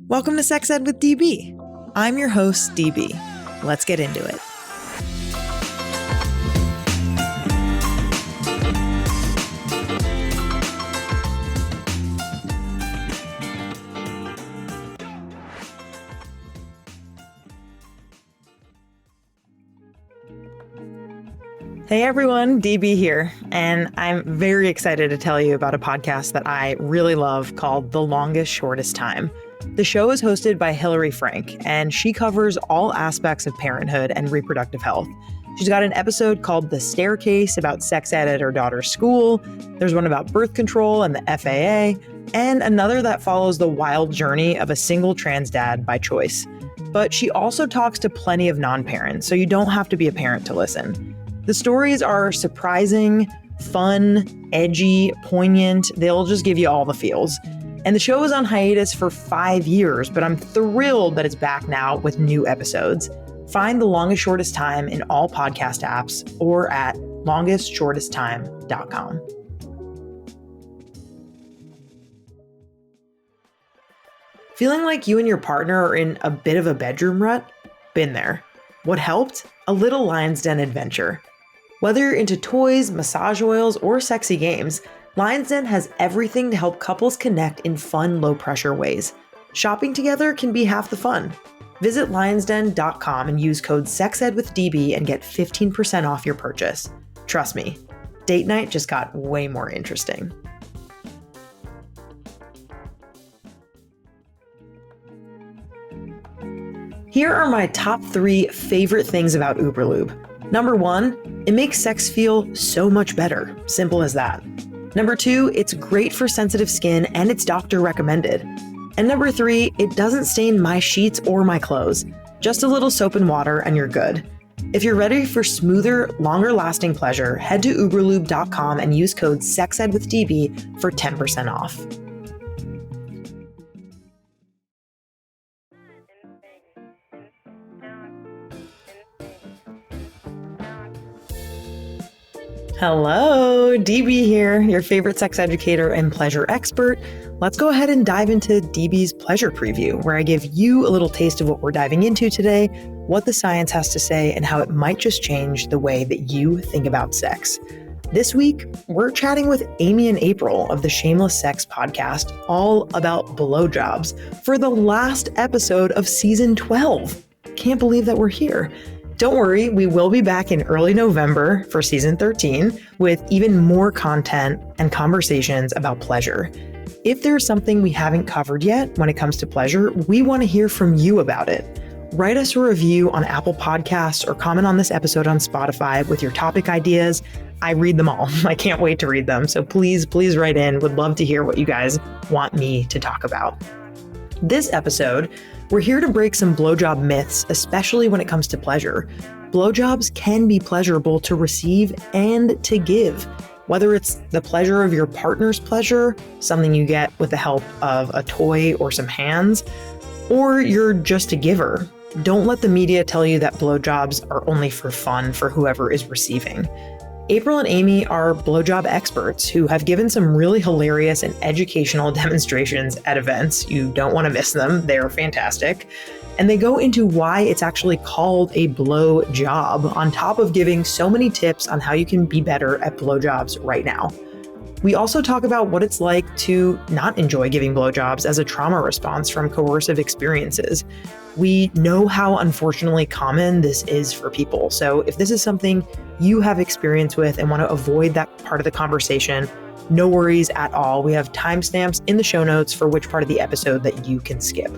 Welcome to Sex Ed with DB. I'm your host, DB. Let's get into it. Hey everyone, DB here, and I'm very excited to tell you about a podcast that I really love called The Longest Shortest Time. The show is hosted by Hillary Frank, and she covers all aspects of parenthood and reproductive health. She's got an episode called The Staircase about sex ed at her daughter's school. There's one about birth control and the FAA, and another that follows the wild journey of a single trans dad by choice. But she also talks to plenty of non-parents, so you don't have to be a parent to listen. The stories are surprising, fun, edgy, poignant. They'll just give you all the feels. And the show was on hiatus for 5 years, but I'm thrilled that it's back now with new episodes. Find The Longest Shortest Time in all podcast apps or at longestshortesttime.com. Feeling like you and your partner are in a bit of a bedroom rut? Been there. What helped? A little Lion's Den adventure. Whether you're into toys, massage oils, or sexy games, Lion's Den has everything to help couples connect in fun, low-pressure ways. Shopping together can be half the fun. Visit lionsden.com and use code SEXEDWITHDB and get 15% off your purchase. Trust me, date night just got way more interesting. Here are my top 3 favorite things about Uberlube. Number 1, it makes sex feel so much better. Simple as that. Number 2, it's great for sensitive skin and it's doctor recommended. And number 3, it doesn't stain my sheets or my clothes. Just a little soap and water and you're good. If you're ready for smoother, longer lasting pleasure, head to uberlube.com and use code SEXEDWITHDB for 10% off. Hello, DB here, your favorite sex educator and pleasure expert. Let's go ahead and dive into DB's pleasure preview, where I give you a little taste of what we're diving into today, what the science has to say, and how it might just change the way that you think about sex. This week, we're chatting with Amy and April of the Shameless Sex podcast, all about blowjobs, for the last episode of season 12. Can't believe that we're here. Don't worry, we will be back in early November for season 13 with even more content and conversations about pleasure. If there's something we haven't covered yet when it comes to pleasure, we want to hear from you about it. Write us a review on Apple Podcasts or comment on this episode on Spotify with your topic ideas. I read them all. I can't wait to read them. So please write in. Would love to hear what you guys want me to talk about. This episode, we're here to break some blowjob myths, especially when it comes to pleasure. Blowjobs can be pleasurable to receive and to give. Whether it's the pleasure of your partner's pleasure, something you get with the help of a toy or some hands, or you're just a giver. Don't let the media tell you that blowjobs are only for fun for whoever is receiving. April and Amy are blowjob experts who have given some really hilarious and educational demonstrations at events. You don't want to miss them. They're fantastic. And they go into why it's actually called a blowjob, on top of giving so many tips on how you can be better at blowjobs right now. We also talk about what it's like to not enjoy giving blowjobs as a trauma response from coercive experiences. We know how unfortunately common this is for people. So if this is something you have experience with and want to avoid that part of the conversation, no worries at all. We have timestamps in the show notes for which part of the episode that you can skip.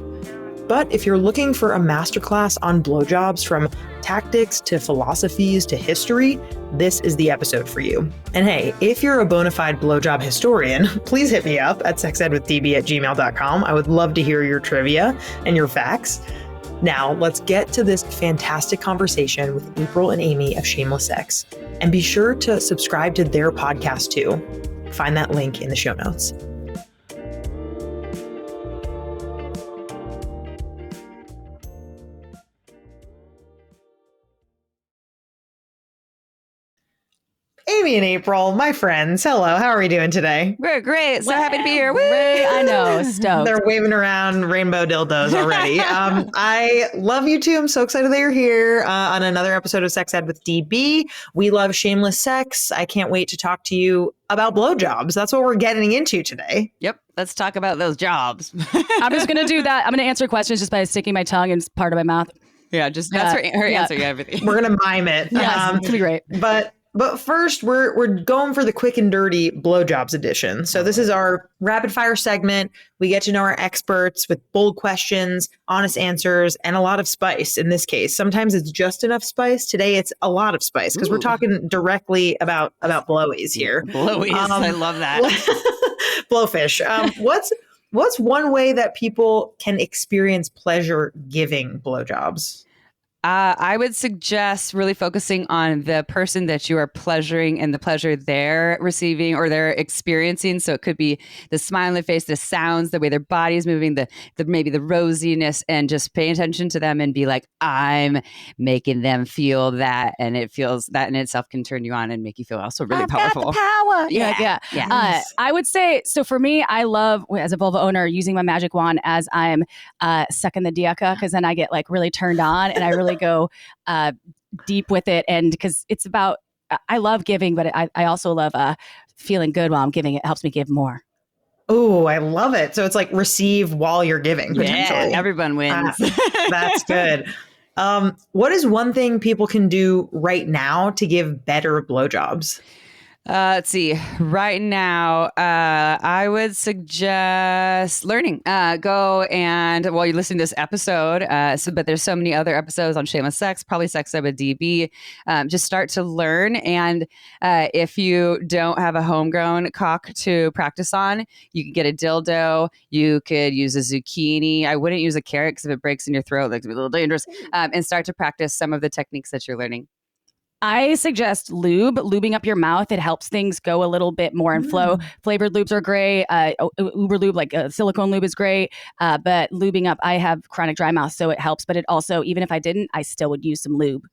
But if you're looking for a masterclass on blowjobs, from tactics to philosophies to history, this is the episode for you. And hey, if you're a bona fide blowjob historian, please hit me up at sexedwithdb@gmail.com. I would love to hear your trivia and your facts. Now, let's get to this fantastic conversation with April and Amy of Shameless Sex. And be sure to subscribe to their podcast too. Find that link in the show notes. Amy and April, my friends. Hello. How are we doing today? We're great. So happy to be here. Great. I know. Stoked. They're waving around rainbow dildos already. I love you too. I'm so excited that you're here on another episode of Sex Ed with DB. We love shameless sex. I can't wait to talk to you about blowjobs. That's what we're getting into today. Yep. Let's talk about those jobs. I'm just going to do that. I'm going to answer questions just by sticking my tongue in part of my mouth. Yeah, just that's her answer. Yeah, everything. We're gonna mime it. Yes, it's gonna be great. But first, we're going for the quick and dirty blowjobs edition. So this is our rapid fire segment. We get to know our experts with bold questions, honest answers, and a lot of spice. In this case, sometimes it's just enough spice. Today, it's a lot of spice because we're talking directly about blowies here. Blowies, I love that. Blowfish. What's one way that people can experience pleasure giving blowjobs? I would suggest really focusing on the person that you are pleasuring and the pleasure they're receiving or they're experiencing. So it could be the smile on their face, the sounds, the way their body's moving, the maybe the rosiness, and just pay attention to them and be like, I'm making them feel that, and it feels that in itself can turn you on and make you feel also really powerful. Got the power. Yeah. I would say so. For me, I love as a vulva owner using my magic wand as I'm sucking the diaka because then I get like really turned on and I really go deep with it, and because it's about I love giving, but I also love feeling good while I'm giving. It helps me give more. Oh, I love it. So it's like receive while you're giving, potentially. Yeah, everyone wins. That's good. What is one thing people can do right now to give better blowjobs? Let's see. Right now, I would suggest learning. Go and while you're listening to this episode, but there's so many other episodes on Shameless Sex, probably Sex Ed with DB. Just start to learn. And if you don't have a homegrown cock to practice on, you can get a dildo. You could use a zucchini. I wouldn't use a carrot because if it breaks in your throat, that could be a little dangerous. And start to practice some of the techniques that you're learning. I suggest lubing up your mouth. It helps things go a little bit more in flow. Flavored lubes are great. Uber lube, like silicone lube is great. But lubing up, I have chronic dry mouth, so it helps. But it also, even if I didn't, I still would use some lube.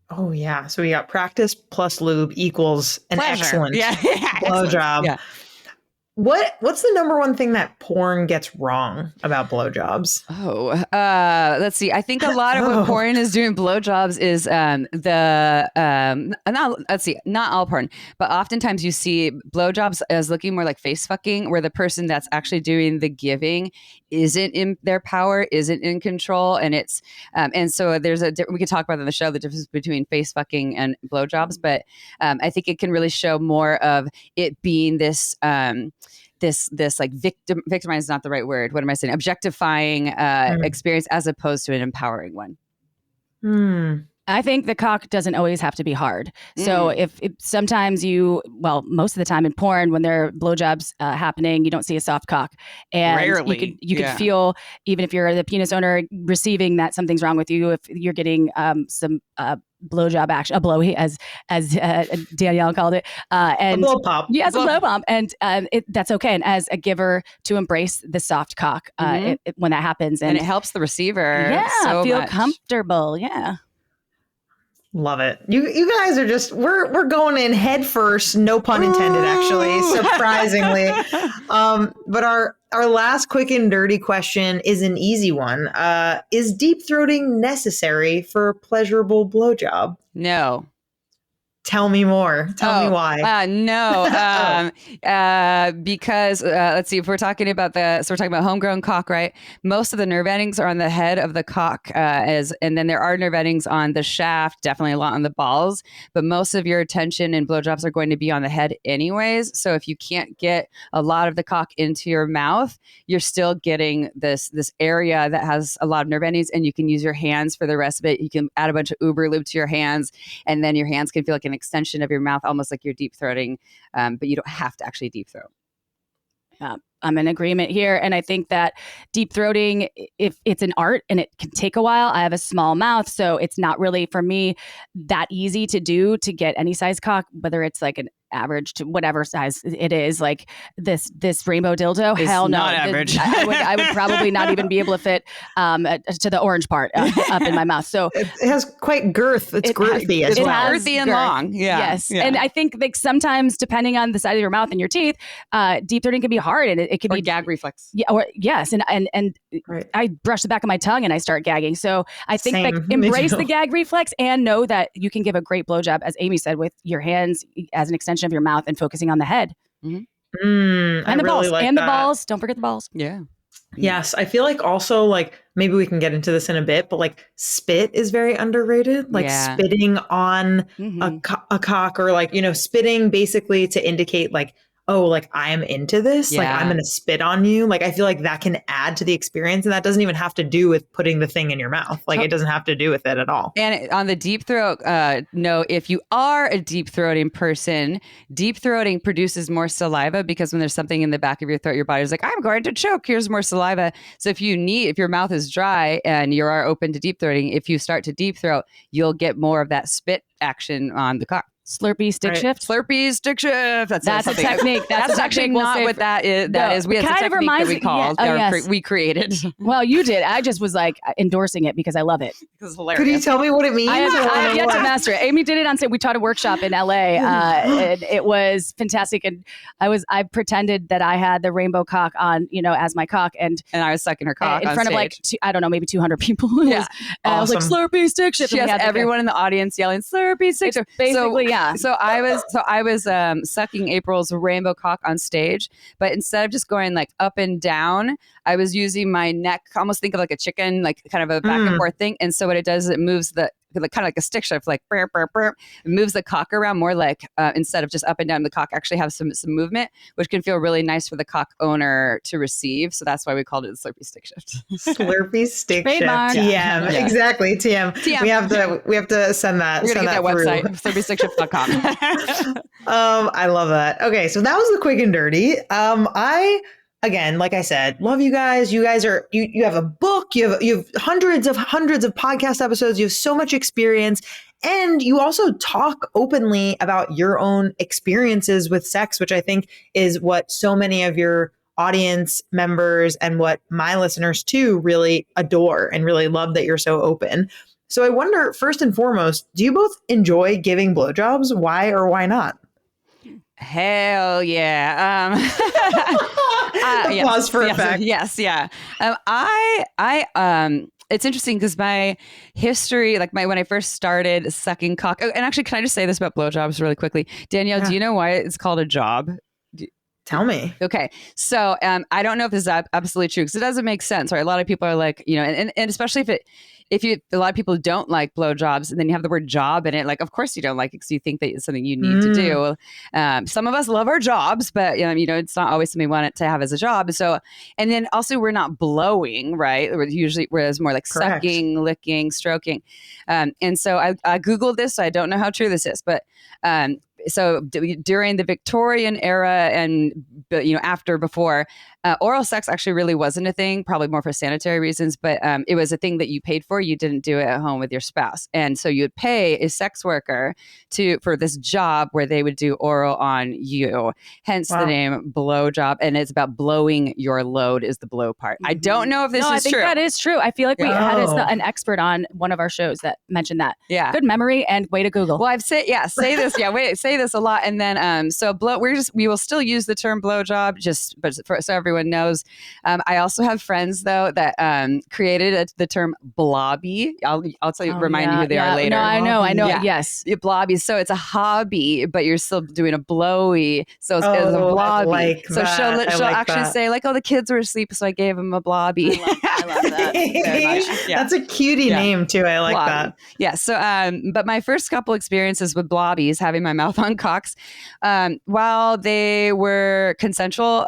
Oh, yeah. So we got practice plus lube equals an pleasure. Excellent blowjob. Blowjob. Yeah. What's the number one thing that porn gets wrong about blowjobs? Let's see. I think a lot of what porn is doing blowjobs is not all porn, but oftentimes you see blowjobs as looking more like face fucking, where the person that's actually doing the giving isn't in their power, isn't in control, and it's and so we could talk about on the show the difference between face fucking and blowjobs, but I think it can really show more of it being this like victimize is not the right word. What am I saying? Objectifying experience as opposed to an empowering one. I think the cock doesn't always have to be hard. So if sometimes most of the time in porn, when there are blowjobs happening, you don't see a soft cock. And rarely. You could feel, even if you're the penis owner receiving that something's wrong with you, if you're getting some blowjob action, a blowy, as Danielle called it, and a blow pop. Yes, a blow pop, and that's okay. And as a giver, to embrace the soft cock when that happens, and it helps the receiver. Yeah, feel much. comfortable. Yeah. Love it. You guys are just we're going in head first, no pun intended, actually, surprisingly. But our last quick and dirty question is an easy one. Is deep throating necessary for a pleasurable blowjob? No. Tell me more. Tell me why. No, because let's see. If we're talking about we're talking about homegrown cock, right? Most of the nerve endings are on the head of the cock, and then there are nerve endings on the shaft, definitely a lot on the balls. But most of your attention and blowjobs are going to be on the head, anyways. So if you can't get a lot of the cock into your mouth, you're still getting this area that has a lot of nerve endings, and you can use your hands for the rest of it. You can add a bunch of Uber lube to your hands, and then your hands can feel like an extension of your mouth, almost like you're deep throating, but you don't have to actually deep throat. I'm in agreement here. And I think that deep throating, if it's an art and it can take a while, I have a small mouth, so it's not really for me that easy to do to get any size cock, whether it's like an average to whatever size it is. Like this rainbow dildo, It's hell no. not average. I would probably not even be able to fit to the orange part up in my mouth. So it has quite girth. It's girthy as well. Girthy and long. Yeah. Yes. Yeah. And I think like sometimes depending on the size of your mouth and your teeth, deep throating can be hard, and it can or be gag reflex. Yeah. Or yes. And Right. I brush the back of my tongue and I start gagging. So I think Same. like Me embrace too. the gag reflex and know that you can give a great blowjob, as Amy said, with your hands as an extension of your mouth and focusing on the head. I And the really balls. like And that. the balls. Don't forget the balls. Yeah. Yes, I feel like also like maybe we can get into this in a bit, but like spit is very underrated. Like spitting on a cock, or like, you know, spitting basically to indicate like, oh, like I am into this. Like I'm going to spit on you. Like I feel like that can add to the experience, and that doesn't even have to do with putting the thing in your mouth. Like it doesn't have to do with it at all. And on the deep throat note, if you are a deep throating person, deep throating produces more saliva, because when there's something in the back of your throat, your body's like, I'm going to choke. Here's more saliva. So if your mouth is dry and you are open to deep throating, if you start to deep throat, you'll get more of that spit action on the cock. Slurpee stick shift. Slurpee stick shift. That's a technique. That's actually not what that is. That is. We had a technique that we called. We created. Well, you did. I just was like endorsing it because I love it. It's hilarious. Could you tell me what it means? I have yet to master it. Amy did it on. We taught a workshop in LA. And it was fantastic. And I pretended that I had the rainbow cock on, you know, as my cock, and I was sucking her cock in front stage. of like maybe 200 people. Yeah. I was like, Slurpee stick shift. She has everyone in the audience yelling Slurpee stick shift. Basically, yeah. So I was sucking April's rainbow cock on stage, but instead of just going like up and down, I was using my neck, almost think of like a chicken, like kind of a back and forth thing. And so what it does is it moves the kind of like a stick shift, like burp, burp, burp. It moves the cock around more like instead of just up and down, the cock actually has some movement, which can feel really nice for the cock owner to receive. So that's why we called it the Slurpee stick shift. Slurpee stick Trademark. shift. TM. Yeah. Exactly. TM. We have to send that. We're gonna get that website, slurpeestickshift.com. I love that. Okay, so that was the quick and dirty. Again, like I said, love you guys. You guys are you have a book, you have hundreds of podcast episodes, you have so much experience, and you also talk openly about your own experiences with sex, which I think is what so many of your audience members and what my listeners too really adore and really love, that you're so open. So I wonder, first and foremost, do you both enjoy giving blowjobs? Why or why not? Hell yeah. Pause for effect. Yes, yeah. It's interesting because my history, like when I first started sucking cock, and actually, can I just say this about blowjobs really quickly? Danielle, do you know why it's called a job? Tell me. Okay. So I don't know if this is absolutely true, because it doesn't make sense, right? A lot of people are like, you know, and especially if a lot of people don't like blowjobs, and then you have the word job in it, like, of course you don't like it because you think that it's something you need to do. Some of us love our jobs, but, you know, it's not always something we want it to have as a job. So, and then also we're not blowing, right? Whereas more like Correct. Sucking, licking, stroking. And so I Googled this. So I don't know how true this is, but so during the Victorian era and, you know, before, oral sex actually really wasn't a thing, probably more for sanitary reasons, but it was a thing that you paid for. You didn't do it at home with your spouse. And so you would pay a sex worker for this job where they would do oral on you, hence the name blowjob. And it's about blowing your load is the blow part. I don't know if this is true. I think that is true. I feel like we had an expert on one of our shows that mentioned that. Yeah. Good memory and way to Google. Well, say this a lot. And then, we will still use the term blowjob, so everyone knows. I also have friends though that created the term blobby. I'll tell you, remind you who they are later. No, I know. Yeah. Yes. Blobby. So it's a hobby, but you're still doing a blowy. So it's a blobby. Like so she'll actually say like, oh, the kids were asleep, so I gave them a blobby. I love that very much. Yeah. That's a cutie name too. I like blobby. that. Yeah. So, but my first couple experiences with blobbies, having my mouth on cocks, while they were consensual,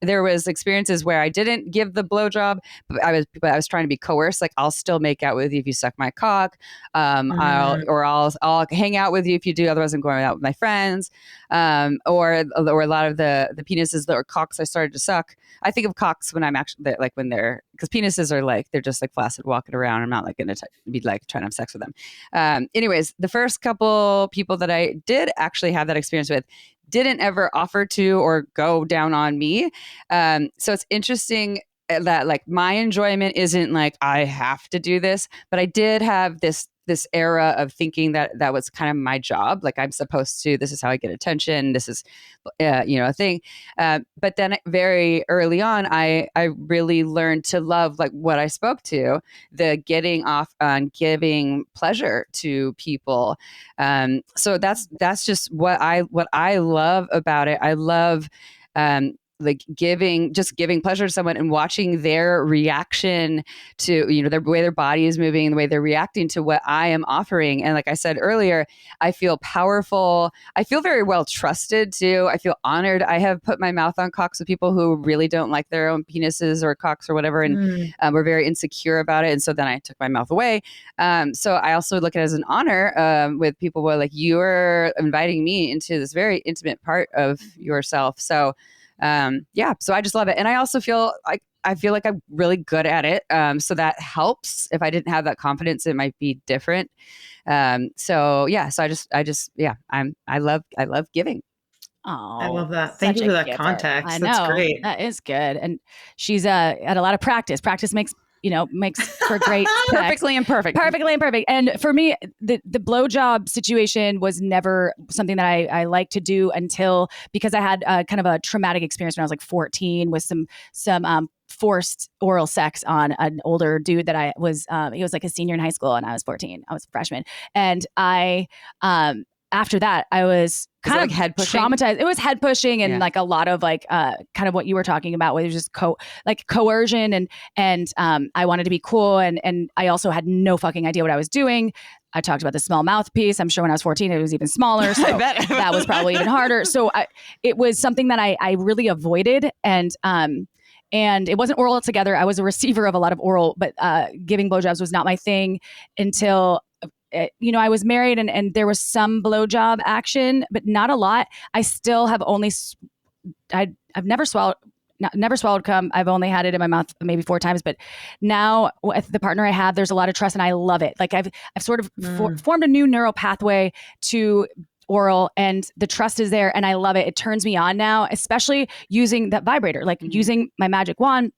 there was experiences where I didn't give the blowjob, but I was trying to be coerced. Like, I'll still make out with you if you suck my cock. I'll hang out with you if you do. Otherwise, I'm going out with my friends. Or a lot of the penises or cocks I started to suck. I think of cocks when I'm actually like when they're, because penises are like, they're just like flaccid walking around. I'm not like going to be like trying to have sex with them. Anyways, the first couple people that I did actually have that experience with, didn't ever offer to or go down on me. So it's interesting that like my enjoyment isn't like I have to do this, but I did have this era of thinking that that was kind of my job. Like I'm supposed to, this is how I get attention. This is, a thing. But then very early on, I really learned to love like what I spoke to, the getting off on giving pleasure to people. So that's just what I love about it. I love, like giving pleasure to someone and watching their reaction to, the way their body is moving, the way they're reacting to what I am offering. And like I said earlier, I feel powerful. I feel very well trusted too. I feel honored. I have put my mouth on cocks with people who really don't like their own penises or cocks or whatever. And were very insecure about it. And so then I took my mouth away. So I also look at it as an honor with people who are like, you're inviting me into this very intimate part of yourself. So so I just love it. And I also feel like I'm really good at it. So that helps. If I didn't have that confidence, it might be different. So I love giving. Oh, I love that. Thank you for that giver. context. I know. That's great. That is good. And she's had a lot of practice. Practice makes for great sex. Perfectly imperfect. And for me, the blowjob situation was never something that I like to do because I had kind of a traumatic experience when I was like 14 with some forced oral sex on an older dude that I was, he was like a senior in high school and I was 14. I was a freshman. And after that, I was kind of head pushing? traumatized. It was head pushing and like a lot of like kind of what you were talking about, where it was just coercion and I wanted to be cool and I also had no fucking idea what I was doing. I talked about the small mouthpiece. I'm sure when I was 14, it was even smaller. So that was probably even harder. So it was something that I really avoided and it wasn't oral altogether. I was a receiver of a lot of oral, but giving blowjobs was not my thing until I was married and there was some blowjob action, but not a lot. I still have I've never swallowed cum. I've only had it in my mouth maybe 4 times, but now with the partner I have, there's a lot of trust and I love it. Like I've sort of formed a new neural pathway to oral and the trust is there and I love it. It turns me on now, especially using that vibrator, like using my magic wand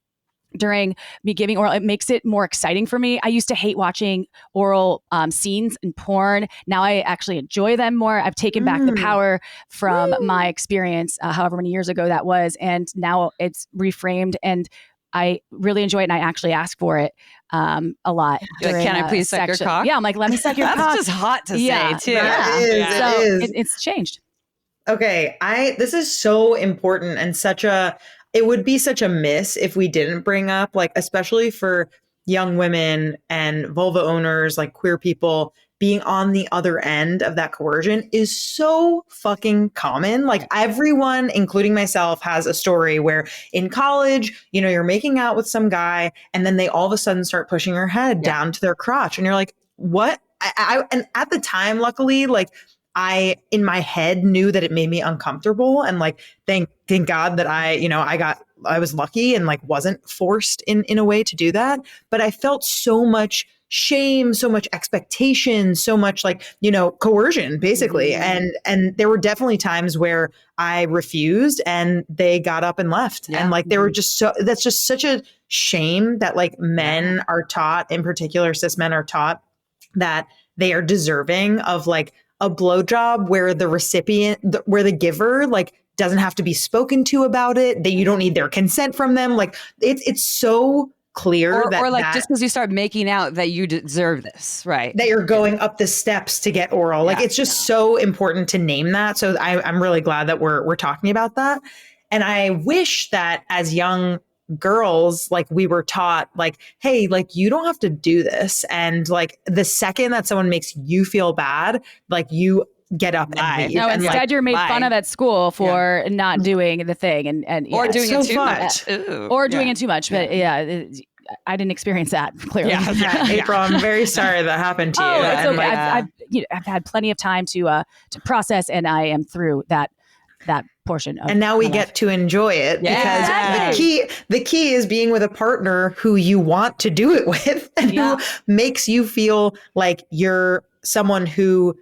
during me giving oral. It makes it more exciting for me. I used to hate watching oral scenes in porn. Now I actually enjoy them more. I've taken back the power from my experience, however many years ago that was. And now it's reframed and I really enjoy it. And I actually ask for it a lot. Like, can I please suck your cock? Yeah. I'm like, let me suck your cock. That's just hot to say too. It is. It's changed. Okay. This is so important and it would be such a miss if we didn't bring up, like, especially for young women and vulva owners, like queer people, being on the other end of that coercion is so fucking common. Like everyone, including myself, has a story where in college, you're making out with some guy and then they all of a sudden start pushing your head down to their crotch. And you're like, what? And at the time, luckily, like, I, in my head, knew that it made me uncomfortable. And like, thank God that I was lucky and like wasn't forced in a way to do that. But I felt so much shame, so much expectation, so much like, coercion basically. And there were definitely times where I refused and they got up and left. Yeah. And like, they were just that's just such a shame that like men are taught, in particular, cis men are taught that they are deserving of like a blowjob where the recipient, where the giver, like doesn't have to be spoken to about it, that you don't need their consent from them. Like it's so clear that just because you start making out that you deserve this, right? That you're going up the steps to get oral. Like it's just so important to name that. So I'm really glad that we're talking about that. And I wish that as young girls, like we were taught like, hey, like you don't have to do this. And like the second that someone makes you feel bad, like you get up and leave. No, and instead you're made fun of at school for not doing the thing and or doing it too much. Or doing it too much. But I didn't experience that clearly. April, I'm very sorry that happened to you. It's okay. I've had plenty of time to process and I am through that portion of and now we get to enjoy it because the key is being with a partner who you want to do it with and who makes you feel like you're someone who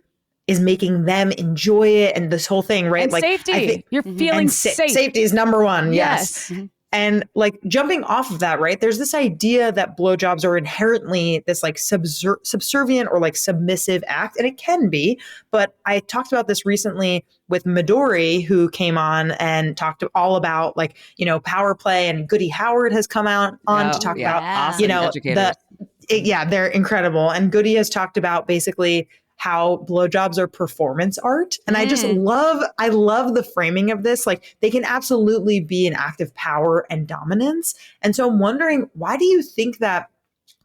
is making them enjoy it and this whole thing, right? And like safety. You're feeling safe. Safety is number one. Yes. Yes. And like jumping off of that, right? There's this idea that blowjobs are inherently this like subservient or like submissive act, and it can be. But I talked about this recently with Midori, who came on and talked all about like, power play, and Goody Howard has come out on to talk about, awesome educators. They're incredible. And Goody has talked about basically how blowjobs are performance art. And I love the framing of this. Like they can absolutely be an act of power and dominance. And so I'm wondering, why do you think that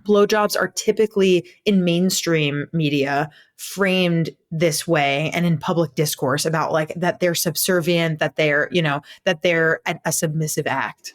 blowjobs are typically in mainstream media framed this way and in public discourse about like that they're subservient, that they're, that they're a submissive act?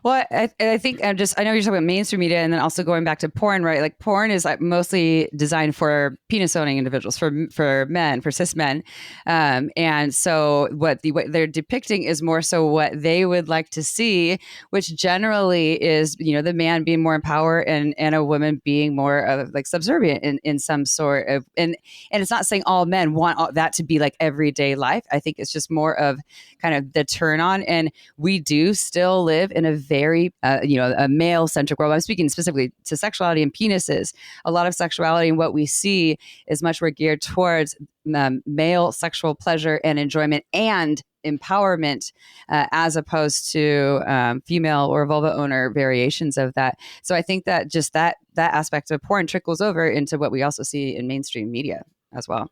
Well, I think I know you're talking about mainstream media, and then also going back to porn, right? Like porn is like mostly designed for penis owning individuals, for men, for cis men, and so what they're depicting is more so what they would like to see, which generally is the man being more in power and a woman being more of like subservient in some sort of and it's not saying all men want that to be like everyday life. I think it's just more of kind of the turn on, and we do still live in a very, a male-centric world. I'm speaking specifically to sexuality and penises. A lot of sexuality and what we see is much more geared towards male sexual pleasure and enjoyment and empowerment, as opposed to female or vulva owner variations of that. So I think that just that aspect of porn trickles over into what we also see in mainstream media as well.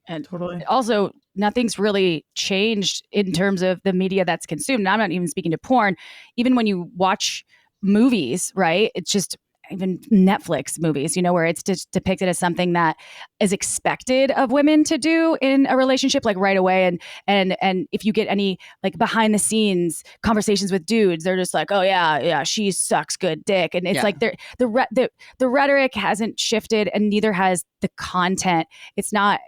And also, nothing's really changed in terms of the media that's consumed. And I'm not even speaking to porn. Even when you watch movies, right? It's just even Netflix movies, where it's just depicted as something that is expected of women to do in a relationship, like right away. And if you get any like behind the scenes conversations with dudes, they're just like, oh yeah, she sucks good dick. And it's like the rhetoric hasn't shifted, and neither has the content. It's not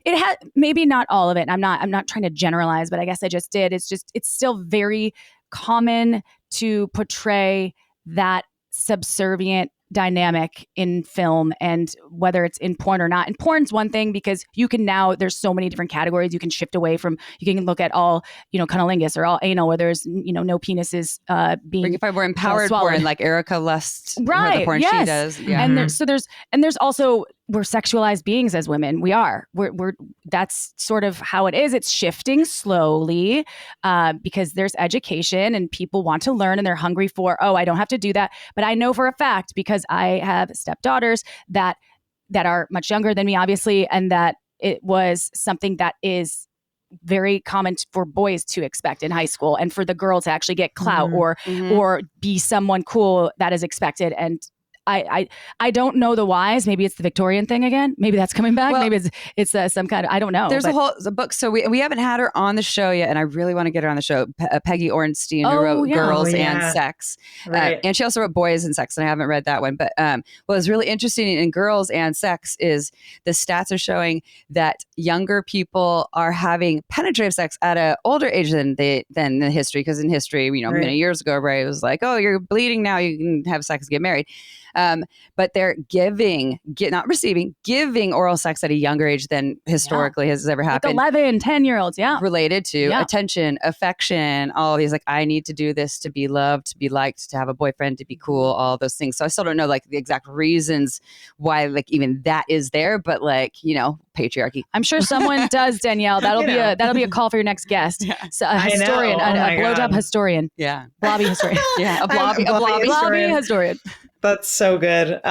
it has, maybe not all of it. And I'm not trying to generalize, but I guess I just did. It's still very common to portray that subservient dynamic in film, and whether it's in porn or not. And porn's one thing because you can now, there's so many different categories you can shift away from. You can look at all, cunnilingus or all anal, where there's, no penises being if I were empowered porn, like Erica Lust, right? The porn she does. Yeah. And there's also, we're sexualized beings as women. We're that's sort of how it is. It's shifting slowly because there's education and people want to learn, and they're hungry for, I don't have to do that. But I know for a fact, because I have stepdaughters that are much younger than me, obviously, and that it was something that is very common for boys to expect in high school, and for the girl to actually get clout or be someone cool, that is expected. And I don't know the whys. Maybe it's the Victorian thing again. Maybe that's coming back. Well, maybe it's some kind of, I don't know. There's a book. So we haven't had her on the show yet, and I really want to get her on the show. Peggy Ornstein, who wrote Girls and Sex. Right. And she also wrote Boys and Sex, and I haven't read that one. But what was really interesting in Girls and Sex is the stats are showing that younger people are having penetrative sex at an older age than in history. Because in history, many years ago, right, it was like, oh, you're bleeding now, you can have sex, get married. But they're giving oral sex at a younger age than historically has ever happened. Like 11, 10-year-olds, related to attention, affection, all of these, like, I need to do this to be loved, to be liked, to have a boyfriend, to be cool, all those things. So I still don't know like the exact reasons why like even that is there, but like, patriarchy. I'm sure someone does, Danielle. That'll be a call for your next guest. Yeah. So a historian, a blowjob historian. Yeah. Blobby historian. Yeah. A blobby historian. That's so good.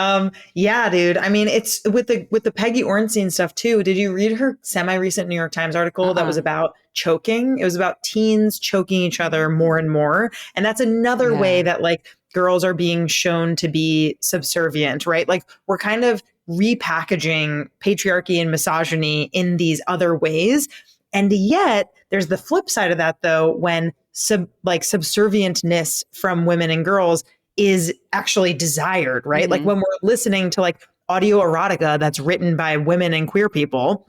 Yeah, dude. I mean, it's with the Peggy Ornstein stuff too. Did you read her semi-recent New York Times article that was about choking? It was about teens choking each other more and more. And that's another way that like girls are being shown to be subservient, right? Like we're kind of repackaging patriarchy and misogyny in these other ways. And yet there's the flip side of that though, when subservientness from women and girls is actually desired, right? Mm-hmm. Like when we're listening to like audio erotica that's written by women and queer people,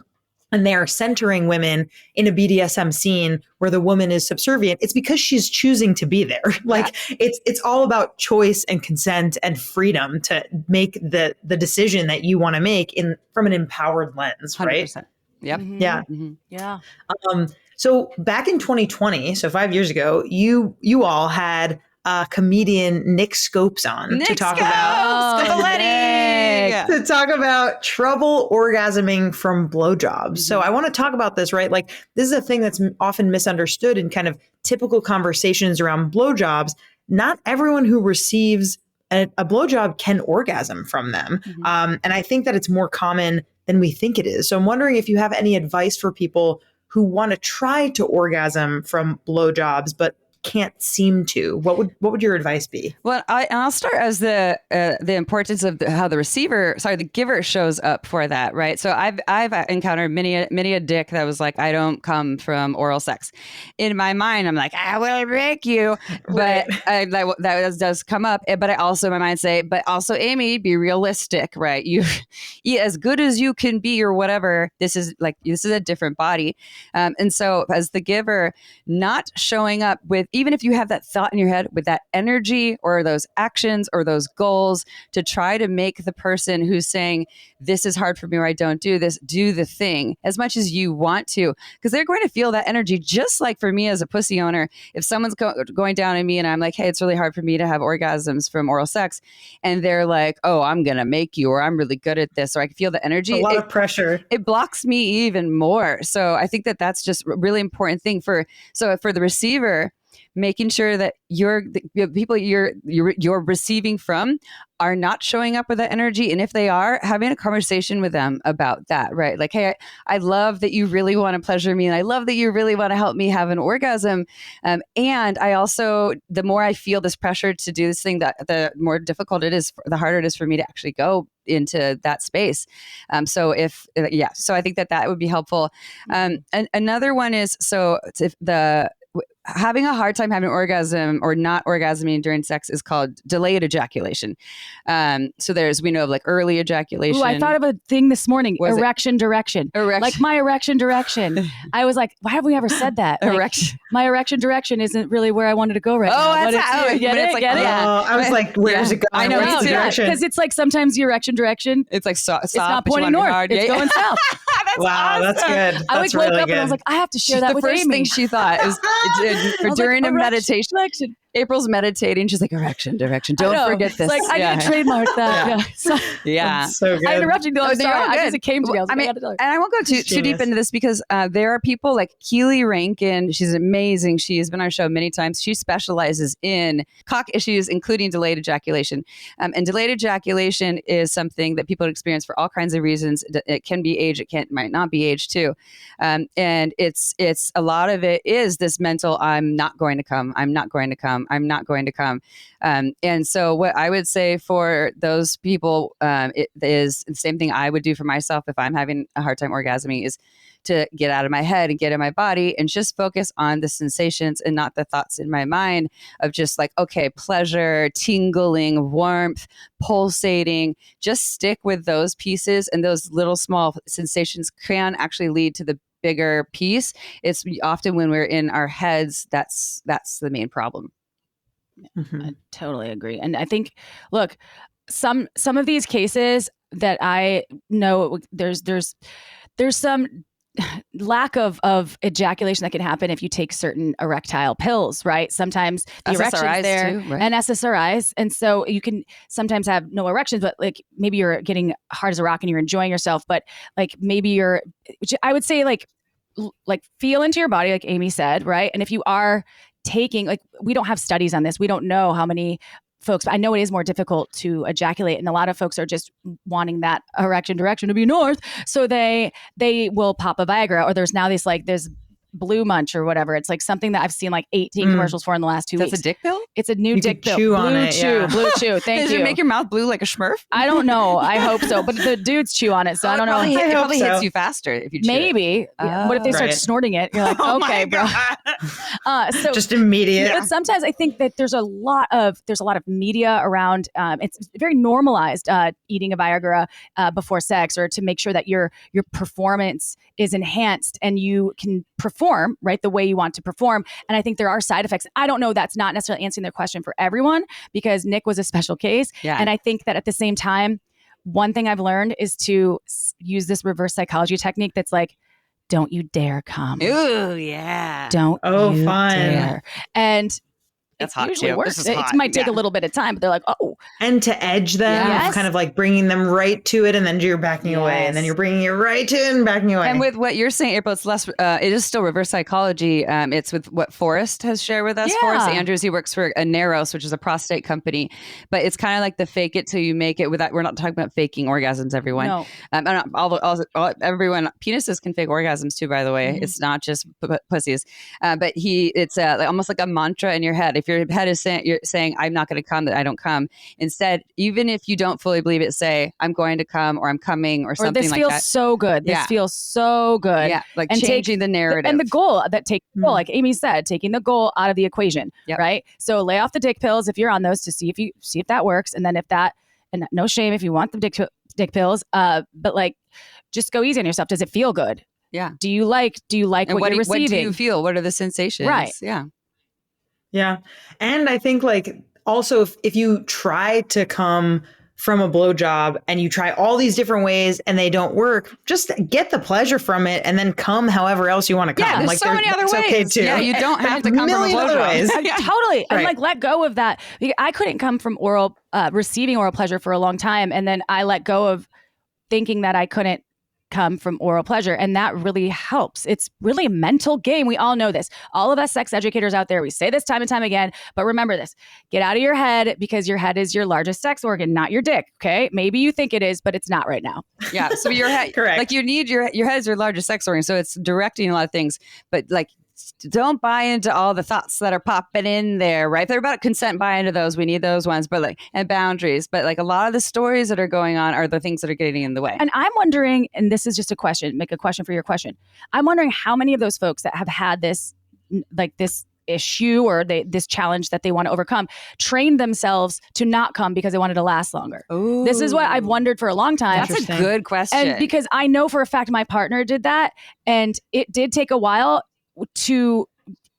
and they are centering women in a BDSM scene where the woman is subservient, it's because she's choosing to be there. Like it's all about choice and consent and freedom to make the decision that you want to make from an empowered lens, 100%. Right? Yep. Mm-hmm. Yeah. Mm-hmm. Yeah. So back in 2020, so 5 years ago, you all had comedian Nick Scopes on to talk about trouble orgasming from blowjobs. So I want to talk about this, right? Like, this is a thing that's often misunderstood in kind of typical conversations around blowjobs. Not everyone who receives a blowjob can orgasm from them. And I think that it's more common than we think it is. So I'm wondering if you have any advice for people who want to try to orgasm from blowjobs but can't seem to. What would your advice be? Well, I'll start as the importance of how the giver shows up for that, right? So I've encountered many a dick that was like, I don't come from oral sex. In my mind, I'm like, I will break you, but that does come up. But I also in my mind say, but also Amy, be realistic, right? You as good as you can be or whatever. This is a different body, and so as the giver, not showing up with, even if you have that thought in your head, with that energy or those actions or those goals to try to make the person who's saying, this is hard for me or I don't do this, do the thing as much as you want to, because they're going to feel that energy. Just like for me as a pussy owner, if someone's going down on me and I'm like, hey, it's really hard for me to have orgasms from oral sex, and they're like, oh, I'm going to make you, or I'm really good at this, or I can feel the energy. A lot of pressure. It blocks me even more. So I think that that's just a really important thing for the receiver, making sure that the people you're receiving from are not showing up with that energy. And if they are, having a conversation with them about that, right? Like, hey, I love that you really want to pleasure me. And I love that you really want to help me have an orgasm. And I also, the more I feel this pressure to do this thing, the more difficult it is, the harder it is for me to actually go into that space. So I think that would be helpful. And another one is, so if having a hard time having an orgasm or not orgasming during sex is called delayed ejaculation. So we know of like early ejaculation. Ooh, I thought of a thing this morning. Erection direction. Like my erection direction. I was like, why have we ever said that? Like, erection. My erection direction isn't really where I wanted to go right now. Get it? I was like, where's it going? I know. Because it's like sometimes the erection direction, it's like soft, it's not pointing north. Hard. It's going south. Wow, that's good. I woke up and I was like, I have to share that with Amy. The first thing she thought is during a meditation. April's meditating. She's like, erection direction. Don't forget this. Like, I gotta trademark that. That's so good. I interrupted you. I'm sorry. I just it came to me. And I won't go too deep into this because there are people like Keely Rankin. She's amazing. She's been on our show many times. She specializes in cock issues, including delayed ejaculation. And delayed ejaculation is something that people experience for all kinds of reasons. It can be age. It might not be age too. And it's a lot of it is this mental, I'm not going to come. I'm not going to come. I'm not going to come. And so what I would say for those people, it is the same thing I would do for myself if I'm having a hard time orgasming, is to get out of my head and get in my body and just focus on the sensations and not the thoughts in my mind of just like, okay, pleasure, tingling, warmth, pulsating. Just stick with those pieces, and those little small sensations can actually lead to the bigger piece. It's often when we're in our heads, that's the main problem. I totally agree. And I think, look, some of these cases that I know, there's some lack of ejaculation that can happen if you take certain erectile pills, right? Sometimes the erection's there, too, right? And SSRIs. And so you can sometimes have no erections, but like maybe you're getting hard as a rock and you're enjoying yourself, but like maybe I would say like feel into your body, like Amy said, right? And if you are taking, like, we don't have studies on this. We don't know how many folks, but I know it is more difficult to ejaculate. And a lot of folks are just wanting that erection direction to be north. So they will pop a Viagra, or there's now this Blue Munch or whatever. It's like something that I've seen like 18 commercials for in the last 2 weeks. That's a dick pill? It's a new dick pill. Chew on it, Blue Chew. Thank you. Does it make your mouth blue like a Smurf? I don't know. I hope so. But the dudes chew on it, so I don't know. It probably hits you faster if you chew Maybe. it. What if they start snorting it? You're like, okay, bro. So just immediate. But sometimes I think that there's a lot of media around. It's very normalized eating a Viagra before sex, or to make sure that your performance is enhanced and you can perform right the way you want to perform. And I think there are side effects. I don't know. That's not necessarily answering their question for everyone, because Nick was a special case. Yeah. And I think that at the same time, one thing I've learned is to use this reverse psychology technique that's like, don't you dare come. Ooh, yeah. Don't you fun. dare. And That's it hot usually too. works. This is hot. It might take Yeah. a little bit of time, but they're like, oh. And to edge them, Yes. kind of like bringing them right to it, and then you're backing away, and then you're bringing it right to it and backing away. And with what you're saying, April, it's less. It is still reverse psychology. It's with what Forrest has shared with us. Yeah. Forrest Andrews, he works for Neros, which is a prostate company, but it's kind of like the fake it till you make it. Without, we're not talking about faking orgasms, everyone. No. Everyone, penises can fake orgasms too. By the way, it's not just pussies. But it's like, almost like a mantra in your head. If your head is you're saying, "I'm not going to come," that I don't come. Instead, even if you don't fully believe it, say, "I'm going to come," or "I'm coming," or something this like feels that. so good. This feels so good. Yeah, like and changing the narrative. And the goal like Amy said, taking the goal out of the equation, right? So lay off the dick pills if you're on those to see if that works. And then and no shame if you want the dick pills, but like just go easy on yourself. Does it feel good? Yeah. Do you like what you're receiving? What do you feel? What are the sensations? Right. Yeah. Yeah. And I think like also if you try to come from a blowjob and you try all these different ways and they don't work, just get the pleasure from it and then come however else you want to come. Yeah, there's like so many other ways. Okay too. Yeah, you don't have to come from a blowjob. Totally. Right. And like let go of that. I couldn't come from receiving oral pleasure for a long time. And then I let go of thinking that I couldn't come from oral pleasure. And that really helps. It's really a mental game. We all know this. All of us sex educators out there, we say this time and time again, but remember this, get out of your head because your head is your largest sex organ, not your dick. Okay. Maybe you think it is, but it's not right now. Yeah. So your head, correct. Like you need your head is your largest sex organ. So it's directing a lot of things, but like, don't buy into all the thoughts that are popping in there, right? They're about consent, buy into those. We need those ones, but like, and boundaries. But like a lot of the stories that are going on are the things that are getting in the way. And I'm wondering, and this is just a question, make a question for your question. I'm wondering how many of those folks that have had this issue or this challenge that they want to overcome trained themselves to not come because they wanted to last longer. Ooh. This is what I've wondered for a long time. That's a good question. And because I know for a fact my partner did that, and it did take a while to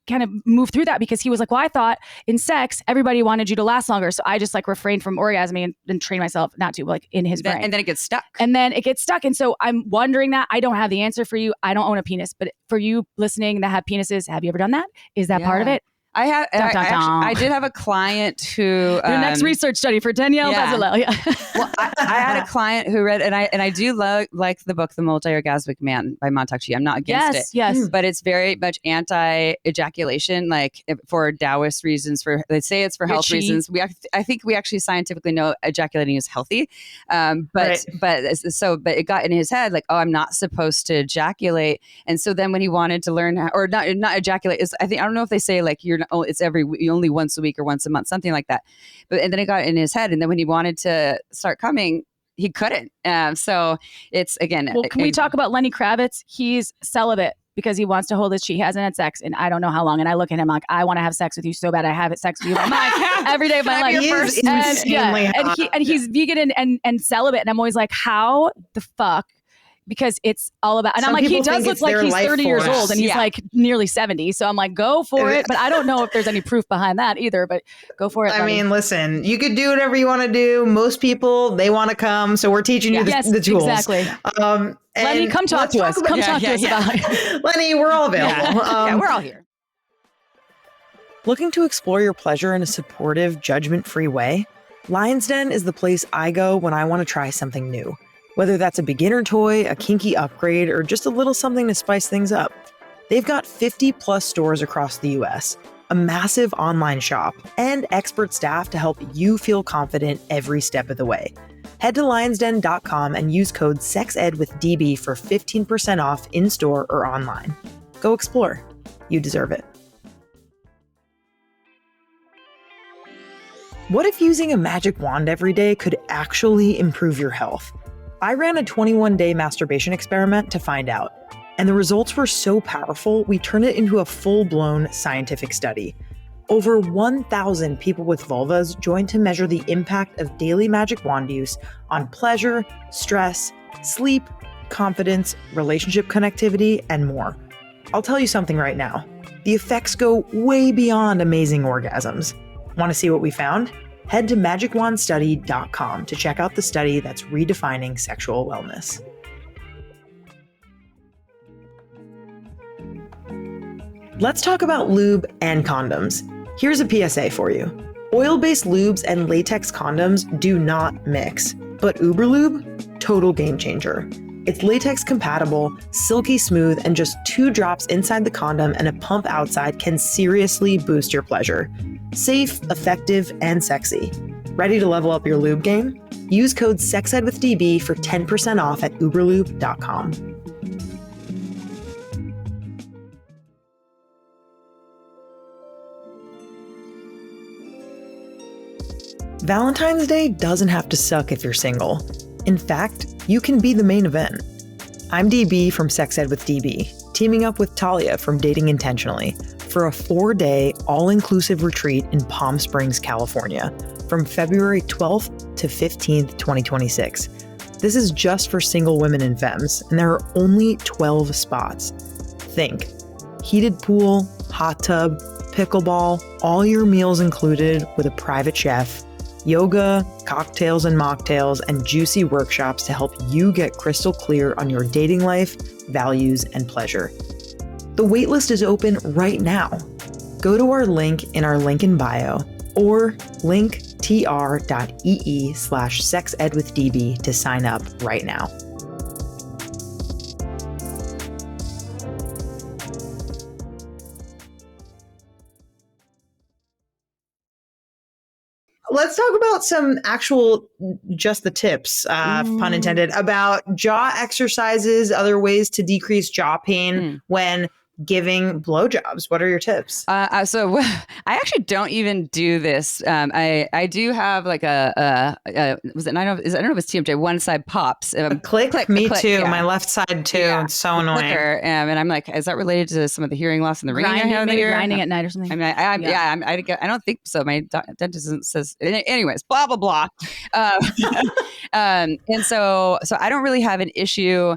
kind of move through that because he was like, well, I thought in sex, everybody wanted you to last longer. So I just like refrained from orgasming and train myself not to, like in his brain. And then it gets stuck. And so I'm wondering that. I don't have the answer for you. I don't own a penis, but for you listening that have penises, have you ever done that? Is that part of it? I have. I did have a client who. Your next research study for Danielle Bezalel. Yeah. Well, I had a client who read, and I do like the book, The Multi-Orgasmic Man by Montauk Chi. I'm not against it. Yes. But it's very much anti-ejaculation, like for Taoist reasons. They say it's for health reasons. I think we actually scientifically know ejaculating is healthy. But it got in his head like, oh, I'm not supposed to ejaculate. And so then when he wanted to learn how, or not ejaculate, I don't know if they say like it's only once a week or once a month, something like that. And then it got in his head. And then when he wanted to start coming, he couldn't. So it's again. Well, can we talk about Lenny Kravitz? He's celibate because he wants to hold his. He hasn't had sex in I don't know how long. And I look at him like, I want to have sex with you so bad. I have sex with you every day of my life. And he's vegan and celibate. And I'm always like, how the fuck? Because it's all about, and I'm like, he does look like he's 30 years old and he's like nearly 70. So I'm like, go for it. But I don't know if there's any proof behind that either, but go for it. I mean, listen, you could do whatever you want to do. Most people, they want to come. So we're teaching you the tools. Exactly. Lenny, come talk to us. Come talk to us about it. Lenny, we're all available. We're all here. Looking to explore your pleasure in a supportive, judgment-free way? Lion's Den is the place I go when I want to try something new. Whether that's a beginner toy, a kinky upgrade, or just a little something to spice things up. They've got 50 plus stores across the US, a massive online shop, and expert staff to help you feel confident every step of the way. Head to lionsden.com and use code SEXEDWITHDB for 15% off in-store or online. Go explore. You deserve it. What if using a magic wand every day could actually improve your health? I ran a 21-day masturbation experiment to find out, and the results were so powerful, we turned it into a full-blown scientific study. Over 1,000 people with vulvas joined to measure the impact of daily magic wand use on pleasure, stress, sleep, confidence, relationship connectivity, and more. I'll tell you something right now. The effects go way beyond amazing orgasms. Want to see what we found? Head to magicwandstudy.com to check out the study that's redefining sexual wellness. Let's talk about lube and condoms. Here's a PSA for you. Oil-based lubes and latex condoms do not mix, but Uberlube, total game changer. It's latex compatible, silky smooth, and just 2 drops inside the condom and a pump outside can seriously boost your pleasure. Safe, effective, and sexy. Ready to level up your lube game? Use code SEXEDWITHDB for 10% off at uberlube.com. Valentine's Day doesn't have to suck if you're single. In fact, you can be the main event. I'm DB from Sex Ed with DB, teaming up with Talia from Dating Intentionally for a 4-day all-inclusive retreat in Palm Springs, California, from February 12th to 15th, 2026. This is just for single women and femmes, and there are only 12 spots. Think: heated pool, hot tub, pickleball, all your meals included with a private chef, yoga, cocktails and mocktails, and juicy workshops to help you get crystal clear on your dating life, values, and pleasure. The waitlist is open right now. Go to our link in our link in bio or linktr.ee/sexedwithdb to sign up right now. Let's talk about some actual, just the tips, pun intended, about jaw exercises, other ways to decrease jaw pain when giving blowjobs. What are your tips? So I actually don't even do this. I do have like I don't know if it's TMJ, one side pops. Click. Me click, too. yeah. My left side too. Yeah. It's so annoying. Clicker, and I'm like, is that related to some of the hearing loss and the ringing I have maybe there? grinding at night or something. I mean, I don't think so. My dentist says, anyways, blah blah blah. And so I don't really have an issue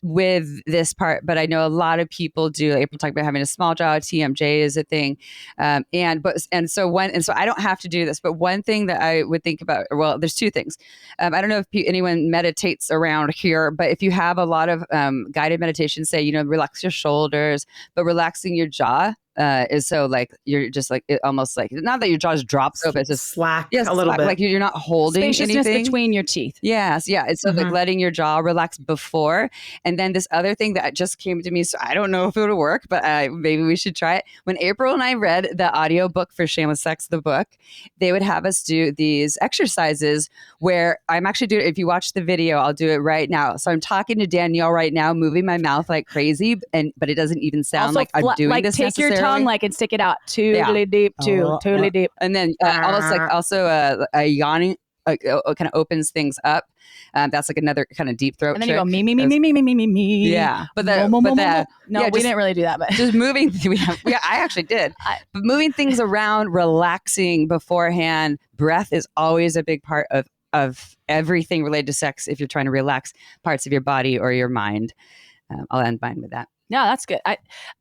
with this part, but I know a lot of people do. Like April talked about having a small jaw. TMJ is a thing, so I don't have to do this. But one thing that I would think about, well, there's 2 things. I don't know if anyone meditates around here, but if you have a lot of guided meditations, say relax your shoulders, but relaxing your jaw. Is so like you're just like it almost like not that your jaw just drops open, it's just slack a little bit, like you're not holding spaciousness anything between your teeth. Yes, yeah. It's like letting your jaw relax before, and then this other thing that just came to me. So I don't know if it would work, but maybe we should try it. When April and I read the audiobook for Shameless Sex, the book, they would have us do these exercises where I'm actually doing. If you watch the video, I'll do it right now. So I'm talking to Danielle right now, moving my mouth like crazy, but it doesn't even sound also, like I'm doing like this take necessarily. Your tongue and stick it out totally deep, totally deep. And then also a yawning kind of opens things up. That's like another kind of deep throat and then trick. You go me. Yeah, we didn't really do that, but just moving. I actually did. But moving things around, relaxing beforehand. Breath is always a big part of everything related to sex. If you're trying to relax parts of your body or your mind, I'll end mine with that. Yeah, that's good.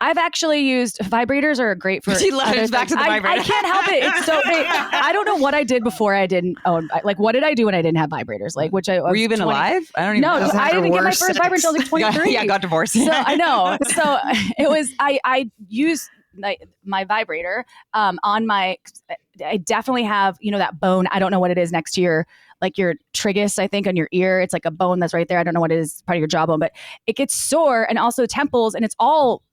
I've actually used vibrators are great for. She loves back to the vibrator. I can't help it. It's so. I don't know what I did before I didn't own. Like, what did I do when I didn't have vibrators? Like, which I were you even alive? I don't even. No, know. I didn't get my first vibrator until I was like 23. Yeah, I got divorced. So I know. So it was. I used my vibrator on my. I definitely have that bone. I don't know what it is next to your tragus, I think, on your ear. It's like a bone that's right there. I don't know what it is, part of your jawbone, but it gets sore, and also temples, and it's all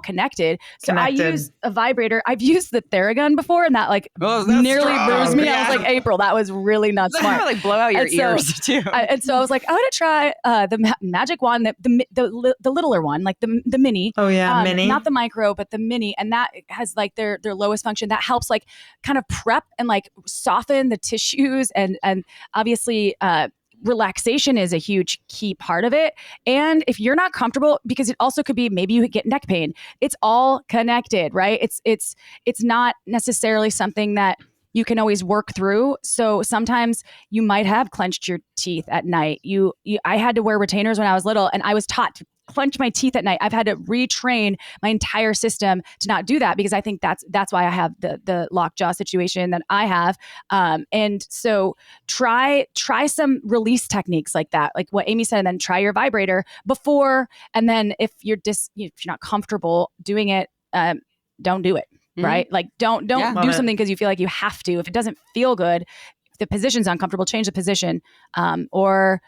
connected. So I use a vibrator. I've used the Theragun before, and that nearly bruised me. Yeah. I was like, April, that was really not smart. That really blow out your ears too. And so I was like, I'm gonna try the magic wand, the littler one, like the mini. Oh yeah, mini. Not the micro, but the mini, and that has like their lowest function. That helps like kind of prep and like soften the tissues, and obviously. Relaxation is a huge key part of it. And if you're not comfortable, because it also could be maybe you get neck pain, it's all connected, right? It's not necessarily something that you can always work through. So sometimes you might have clenched your teeth at night. I had to wear retainers when I was little, and I was taught to clench my teeth at night. I've had to retrain my entire system to not do that, because I think that's why I have the lockjaw situation that I have. And so try some release techniques like that, like what Amy said, and then try your vibrator before. And then if you're not comfortable doing it, don't do it. Right? Like don't do something because you feel like you have to. If it doesn't feel good, if the position's uncomfortable, change the position. Or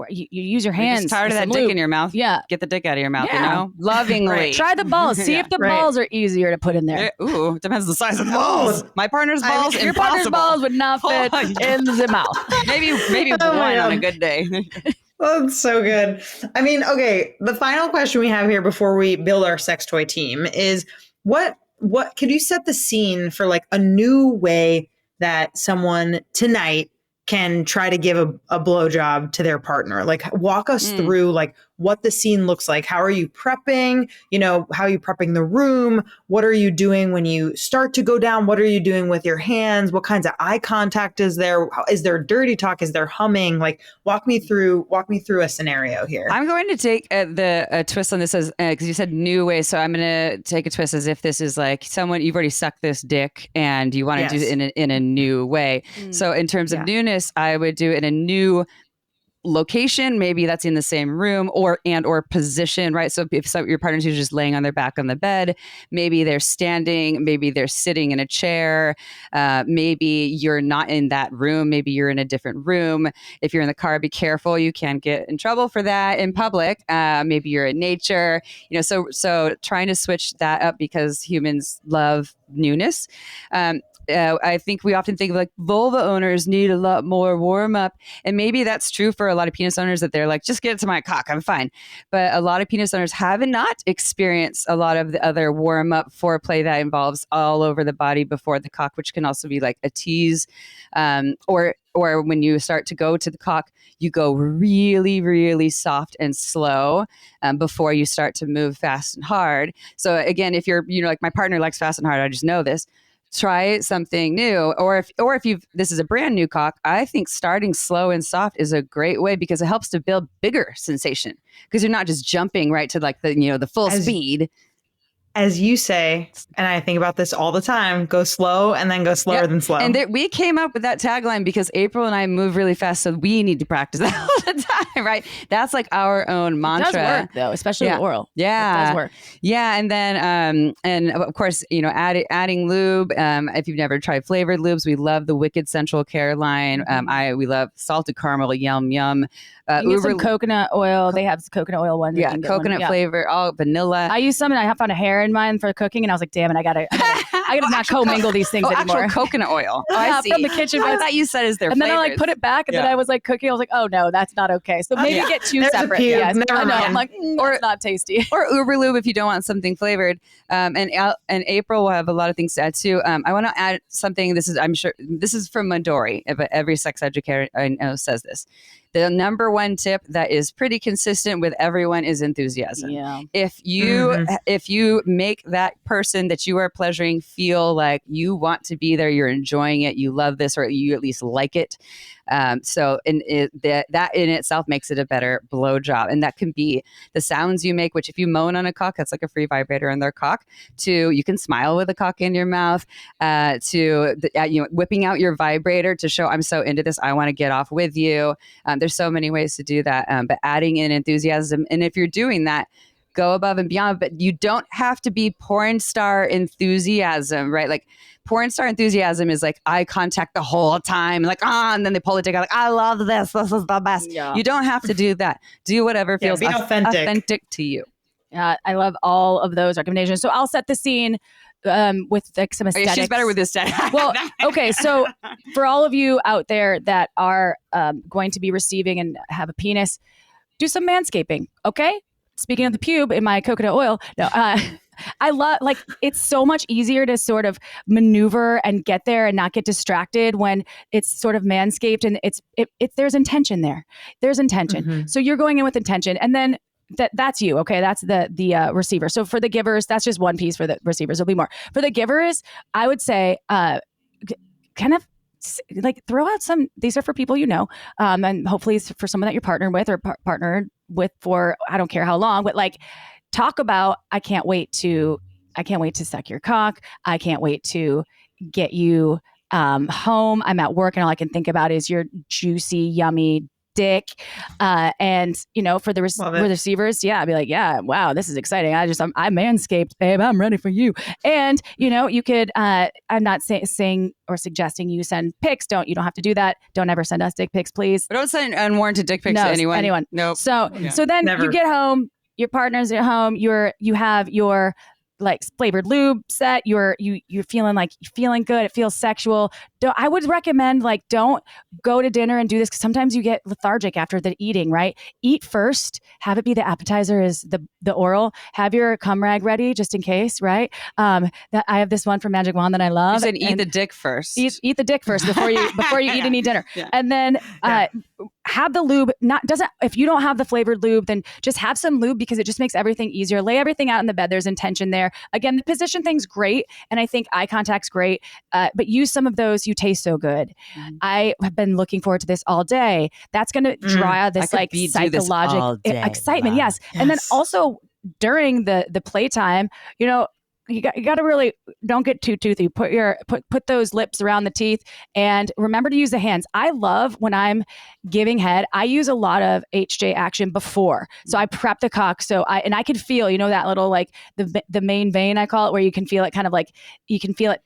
you use your hands. You're just tired of that dick in your mouth. Yeah. Get the dick out of your mouth, you know? Lovingly. Right. Try the balls. See if the balls are easier to put in there. Ooh, depends on the size of the balls. My partner's balls, your partner's balls would not fit in the mouth. Maybe one on a good day. That's so good. I mean, okay, the final question we have here before we build our sex toy team is what could you set the scene for like a new way that someone tonight can try to give a blowjob to their partner? Like walk us through like what the scene looks like. How are you prepping? You know, how are you prepping the room? What are you doing when you start to go down? What are you doing with your hands? What kinds of eye contact is there? Is there dirty talk? Is there humming? Like walk me through a scenario here. I'm going to take a twist on this as because you said new way. So I'm going to take a twist as if this is like someone you've already sucked this dick and you want to do it in a new way. So in terms of newness, I would do it in a new location, maybe that's in the same room or position, right? So if your partner's usually just laying on their back on the bed, maybe they're standing, maybe they're sitting in a chair, maybe you're not in that room, maybe you're in a different room. If you're in the car, be careful, you can get in trouble for that in public. Maybe you're in nature, you know, so trying to switch that up because humans love newness. I think we often think of like vulva owners need a lot more warm up. And maybe that's true for a lot of penis owners that they're like, just get it to my cock, I'm fine. But a lot of penis owners have not experienced a lot of the other warm up foreplay that involves all over the body before the cock, which can also be like a tease. Or when you start to go to the cock, you go really, really soft and slow before you start to move fast and hard. So again, if you're, you know, like my partner likes fast and hard, I just know this. Try something new, or if this is a brand new cock, I think starting slow and soft is a great way because it helps to build bigger sensation because you're not just jumping right to like the full speed. As you say, and I think about this all the time, go slow and then go slower than slow. And we came up with that tagline because April and I move really fast, so we need to practice that all the time, right? That's like our own mantra. It does work, though, especially with oral. Yeah. It does work. Yeah, and then, and of course, you know, adding lube. If you've never tried flavored lubes, we love the Wicked Central Care line. We love salted caramel, yum, yum. You get some coconut oil. They have coconut oil ones. Yeah, coconut flavor, all vanilla. I use some and I found a hair in mine for cooking and I was like, damn it, I gotta not commingle these things anymore. Actual coconut oil. I see. From the kitchen. I thought you said is their and flavors. then I like put it back and then I was like cooking. I was like, oh no, that's not okay. So maybe get two separate. Yes, I know. I'm like, or not tasty. Or Uber Lube if you don't want something flavored. And April will have a lot of things to add too. I want to add something. I'm sure this is from Midori, but every sex educator I know says this. The number one tip that is pretty consistent with everyone is enthusiasm. Yeah. If you make that person that you are pleasuring feel like you want to be there, you're enjoying it, you love this, or you at least like it. So that in itself makes it a better blowjob. And that can be the sounds you make, which if you moan on a cock, that's like a free vibrator on their cock, to you can smile with a cock in your mouth, to whipping out your vibrator to show I'm so into this, I want to get off with you. There's so many ways to do that, but adding in enthusiasm. And if you're doing that, go above and beyond, but you don't have to be porn star enthusiasm, right? Like porn star enthusiasm is like eye contact the whole time, like, and then they pull the dick out, like, I love this is the best. Yeah. You don't have to do that. Do whatever feels authentic to you. I love all of those recommendations. So I'll set the scene with like some aesthetics. She's better with this. Well, okay. So for all of you out there that are going to be receiving and have a penis, do some manscaping. Okay. Speaking of the pube in my coconut oil, no, I love, like, it's so much easier to sort of maneuver and get there and not get distracted when it's sort of manscaped and there's intention there. There's intention. Mm-hmm. So you're going in with intention, and then that's you. Okay. That's the receiver. So for the givers, that's just one piece. For the receivers, there'll be more. For the givers, I would say, kind of like throw out some, these are for people, and hopefully it's for someone that you're partnered with or partner with for I don't care how long, but like talk about I can't wait to suck your cock. I can't wait to get you home. I'm at work and all I can think about is your juicy, yummy dick. And for the receivers, I'd be like, yeah, wow, this is exciting. I manscaped, babe. I'm ready for you. And you could, I'm not saying or suggesting you send pics. You don't have to do that. Don't ever send us dick pics, please. But don't send unwarranted dick pics to anyone. Nope. So then Never. You get home, your partner's at home, you have your like flavored lube set, you're feeling good, it feels sexual. I would recommend don't go to dinner and do this because sometimes you get lethargic after the eating, right? Eat first, have it be the appetizer is the oral, have your cum rag ready just in case, right? That I have this one from Magic Wand that I love. You said eat the dick first. Eat the dick first before you eat any dinner. Yeah. And then have the lube. If you don't have the flavored lube, then just have some lube because it just makes everything easier. Lay everything out in the bed. There's intention there. Again, the position thing's great, and I think eye contact's great. But use some of those. You taste so good. I have been looking forward to this all day. That's going to draw this psychological excitement. Wow. Yes, and then also during the playtime, you got to really don't get too toothy. Put those lips around the teeth and remember to use the hands. I love when I'm giving head. I use a lot of HJ action before, so I prep the cock. I could feel that little like the main vein I call it, where you can feel it kind of like you can feel it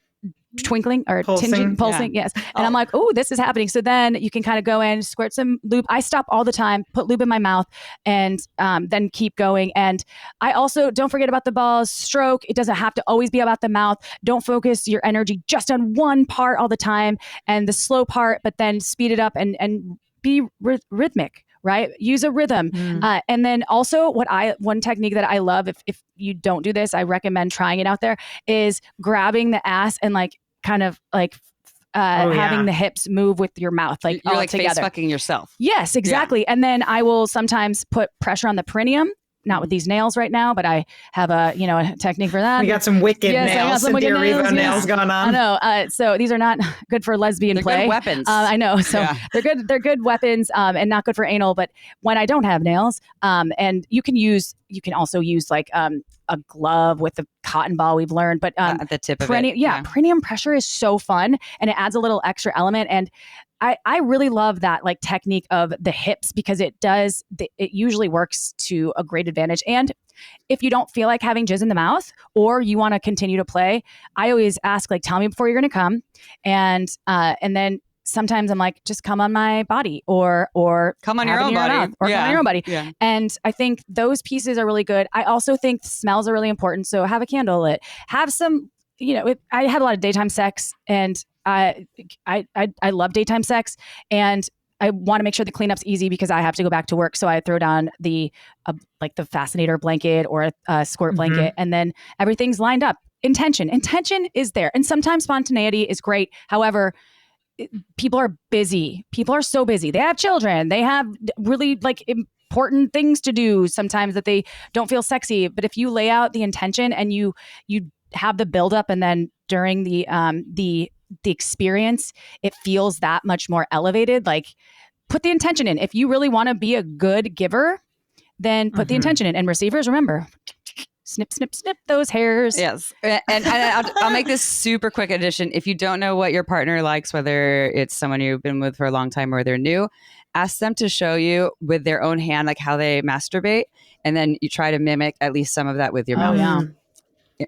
twinkling or pulsing, yes. And I'm like, oh, this is happening. So then you can kind of go in, squirt some lube. I stop all the time, put lube in my mouth, and then keep going. And I also don't forget about the balls. Stroke. It doesn't have to always be about the mouth. Don't focus your energy just on one part all the time and the slow part, but then speed it up and be rhythmic. Right? Use a rhythm. And then also one technique that I love, if you don't do this, I recommend trying it out there, is grabbing the ass and having the hips move with your mouth, you're all like together. Face fucking yourself. Yes, exactly. Yeah. And then I will sometimes put pressure on the perineum. Not with these nails right now, but I have a technique for that. We got some wicked nails. Cynthia Erivo nails going on. I know. So these are not good for lesbian they're play. Good weapons. I know. So they're good. They're good weapons, and not good for anal. But when I don't have nails, and you can also use like a glove with a cotton ball. We've learned, but at the tip of it. Perineum pressure is so fun, and it adds a little extra element. And I really love that like technique of the hips because it usually works to a great advantage. And if you don't feel like having jizz in the mouth or you want to continue to play, I always ask tell me before you're going to come. And then sometimes I'm like, just come on my body or come on your own body or come on your own body. Yeah. And I think those pieces are really good. I also think smells are really important. So have a candle lit, have some, I had a lot of daytime sex and I love daytime sex, and I want to make sure the cleanup's easy because I have to go back to work. So I throw down the fascinator blanket or a squirt blanket, and then everything's lined up. Intention is there, and sometimes spontaneity is great. However, people are busy. People are so busy. They have children. They have really important things to do sometimes that they don't feel sexy. But if you lay out the intention and you have the buildup, and then during the experience, it feels that much more elevated. Put the intention in. If you really want to be a good giver, then put the intention in. And receivers, remember, snip, snip, snip those hairs. Yes. And I'll make this super quick addition. If you don't know what your partner likes, whether it's someone you've been with for a long time or they're new, ask them to show you with their own hand, how they masturbate. And then you try to mimic at least some of that with your mouth. Yeah.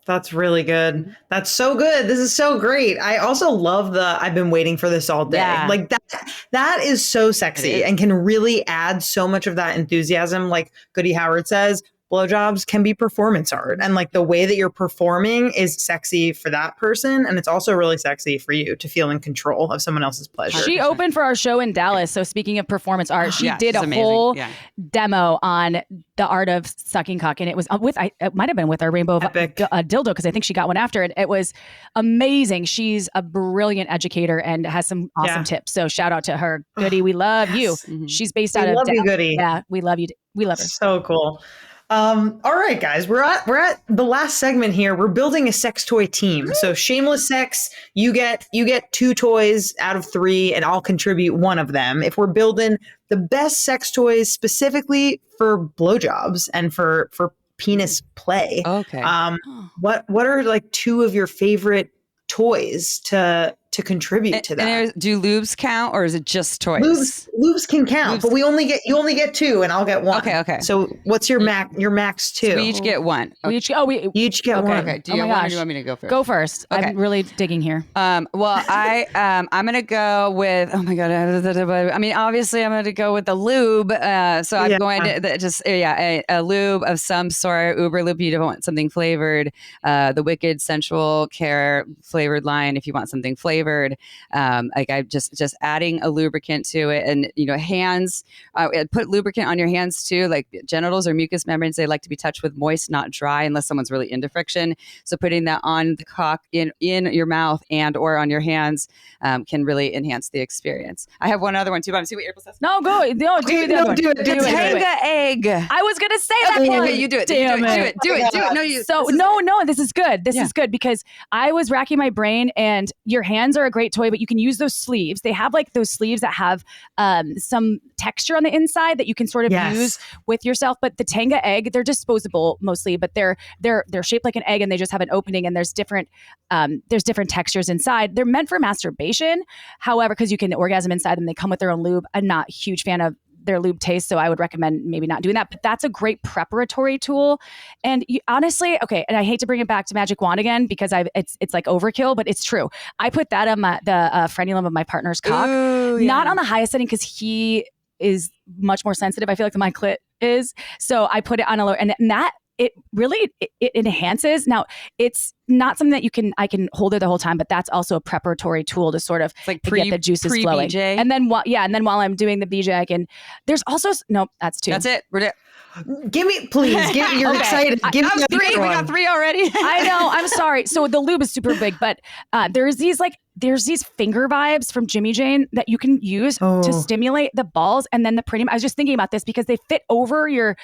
That's really good. That's so good. This is so great. I also love I've been waiting for this all day. Yeah. That is so sexy and can really add so much of that enthusiasm. Like Goody Howard says, blowjobs can be performance art. And the way that you're performing is sexy for that person. And it's also really sexy for you to feel in control of someone else's pleasure. She opened for our show in Dallas. So speaking of performance art, she did a whole demo on the art of sucking cock. And it was it might have been with our rainbow dildo, because I think she got one after it. It was amazing. She's a brilliant educator and has some awesome tips. So shout out to her. Goody, we love you. Mm-hmm. She's based out of Dallas. Goody. Yeah, we love you. We love her. So cool. All right, guys, we're at the last segment here. We're building a sex toy team. So Shameless Sex, you get 2 toys out of 3, and I'll contribute one of them. If we're building the the best sex toys specifically for blowjobs and for penis play. Okay. What are like two of your favorite toys to contribute to that? And do lubes count, or is it just toys? Lubes can count, but you only get two, and I'll get one. Okay. So what's your max two? So we each get one. We each get one. Okay. Do you want one, or do you want me to go first? Go first. Okay. I'm really digging here. Well, I'm gonna go with. Oh my god. I mean, obviously, I'm gonna go with the lube. So I'm going to a lube of some sort. Uber lube. You don't want something flavored. The Wicked Sensual Care flavored line. If you want something flavored. Like I just adding a lubricant to it, and hands, put lubricant on your hands too. Like genitals or mucous membranes, they like to be touched with moist, not dry, unless someone's really into friction. So putting that on the cock in your mouth and or on your hands can really enhance the experience. I have one other one too, but I'm see what April says. No, go. No, do it. The Tanga egg. I was gonna say that. Okay, you do it. Damn it. Do it. No, this is good. This is good because I was racking my brain, and your hands are a great toy, but you can use those sleeves. They have like those sleeves that have some texture on the inside that you can sort of use with yourself. But the Tanga egg, they're disposable mostly, but they're shaped like an egg, and they just have an opening, and there's different textures inside. They're meant for masturbation. However, because you can orgasm inside them, they come with their own lube. I'm not a huge fan of their lube taste, so I would recommend maybe not doing that, but that's a great preparatory tool. And honestly, okay, and I hate to bring it back to Magic Wand again because it's like overkill, but it's true. I put that on the frenulum of my partner's cock. Ooh, yeah. Not on the highest setting because he is much more sensitive. I feel like my clit is, so I put it on a lower, and that it really it enhances. Now, it's not something that I can hold there the whole time, but that's also a preparatory tool to sort of get the juices flowing. BJ. And then while I'm doing the BJ, there's also that's two. That's it. Give me, please. You're okay. excited. Give me three. We got three already. I know. I'm sorry. So the lube is super big, but there's these finger vibes from Jimmy Jane that you can use to stimulate the balls, and then the perineum. I was just thinking about this because they fit over your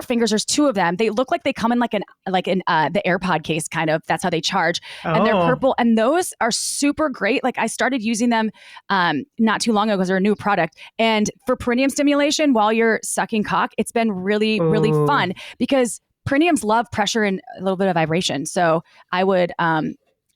fingers. There's two of them. They look like they come in like the AirPod case kind of. That's how they charge, and they're purple. And those are super great. Like I started using them not too long ago because they're a new product. And for perineum stimulation while you're sucking cock, it's been really really fun because perineums love pressure and a little bit of vibration. So I would.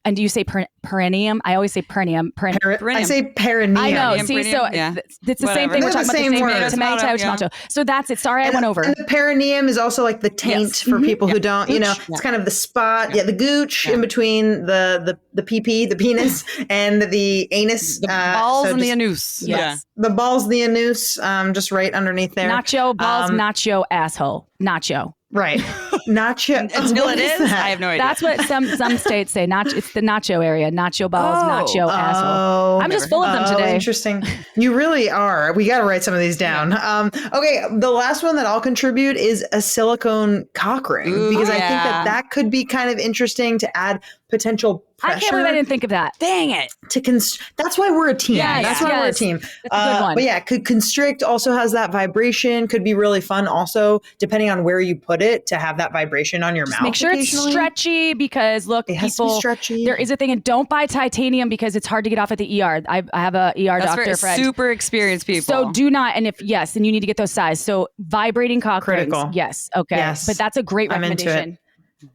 And do you say perineum? I always say perineum. I say perineum. I know. See, so it's the same thing. We're talking about the same tomato. So that's it. Sorry, I went over. And the perineum is also like the taint for people who don't, it's kind of the spot, the gooch in between the PP, the penis, and the anus. The balls and the anus. Yes. Yeah. The balls and the anus, just right underneath there. Nacho balls, nacho asshole. Nacho. Right. Nacho. Until it is? I have no idea. That's what some states say. It's the nacho area. Nacho balls, nacho asshole. I'm just full of them today. Interesting. You really are. We got to write some of these down. Okay. The last one that I'll contribute is a silicone cock ring because I think that could be kind of interesting to add potential pressure. I can't believe I didn't think of that. Dang it. That's why we're a team. That's why we're a team. That's a good one. But yeah, could constrict, also has that vibration, could be really fun also, depending on where you put it, to have that vibration on your mouth. Make sure it's stretchy because look, it has to be stretchy. There is a thing, and don't buy titanium because it's hard to get off at the ER. I have a ER doctor friend. Super experienced people. So do not, and and you need to get those size. So vibrating cock rings. Yes. Okay. Yes. But that's a great recommendation.